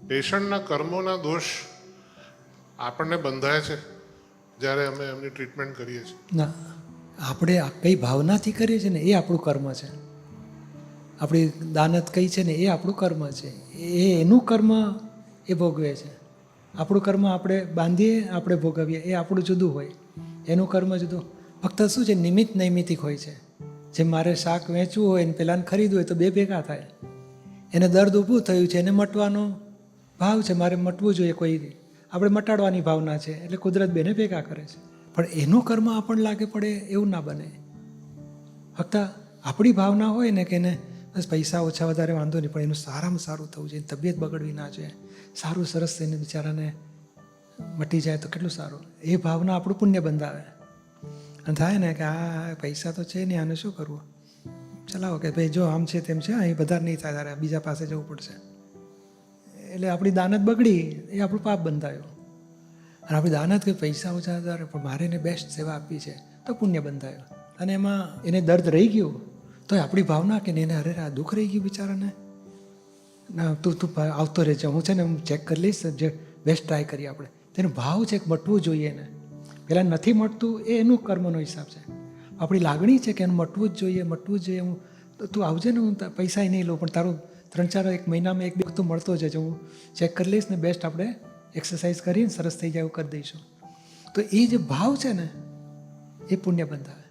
પેશન્ટના કર્મોના દોષ આપણને બંધાય છે જ્યારે અમે એમની ટ્રીટમેન્ટ કરીએ છીએ. ના, આપણે કઈ ભાવનાથી કરીએ છીએ ને એ આપણું કર્મ છે. આપણી દાનત કઈ છે ને એ આપણું કર્મ છે. એનું કર્મ એ ભોગવે છે. આપણું કર્મ આપણે બાંધીએ, આપણે ભોગવીએ, એ આપણું જુદું હોય. એનું કર્મ જુદું. ફક્ત શું છે, નિમિત્ત નૈમિતિક હોય છે. જેમ મારે શાક વેચવું હોય ને પેલાને ખરીદવું હોય તો બે ભેગા થાય. એને દર્દ ઊભું થયું છે, એને મટવાનો ભાવ છે, મારે મટવું જોઈએ, કોઈ આપણે મટાડવાની ભાવના છે, એટલે કુદરત બેને ભેગા કરે છે. પણ એનું કર્મ આપણને લાગે પડે એવું ના બને. ફક્ત આપણી ભાવના હોય ને કે એને બસ પૈસા ઓછા વધારે વાંધો નહીં, પણ એનું સારામાં સારું થવું જોઈએ, તબિયત બગડવી ના જોઈએ, સારું સરસ થઈને બિચારાને મટી જાય તો કેટલું સારું. એ ભાવના આપણું પુણ્ય બંધાવે. અને થાય ને કે આ પૈસા તો છે નહીં, આને શું કરવું, ચલાવો કે ભાઈ જો આમ છે તેમ છે, અહીં વધારે નહીં થાય, તારે બીજા પાસે જવું પડશે. એટલે આપણી દાનત બગડી, એ આપણું પાપ બંધાયું. અને આપણી દાનત કે પૈસા ઓછા વધારે પણ મારે એને બેસ્ટ સેવા આપવી છે તો પુણ્ય બંધાયું. અને એમાં એને દર્દ રહી ગયું તો આપણી ભાવના કે એને અરે આ દુઃખ રહી ગયું બિચારાને, ના તું આવતો રહેજે, હું છે ને હું ચેક કરી લઈશ, જે બેસ્ટ ટ્રાય કરીએ આપણે. તેનો ભાવ છે કે મટવું જોઈએ એને. પેલા નથી મટતું એ એનું કર્મનો હિસાબ છે. આપણી લાગણી છે કે એનું મટવું જ જોઈએ, મટવું જ જોઈએ. હું તું આવજે ને, હું પૈસા નહીં લઉં, પણ તારું 3-4 એક મહિનામાં 1-2 તો મળતો જ છે, હું ચેક કરી લઈશ ને બેસ્ટ આપણે એક્સરસાઇઝ કરીને સરસ થઈ જાય એવું કરી દઈશું. તો એ જે ભાવ છે ને એ પુણ્ય બંધાવે.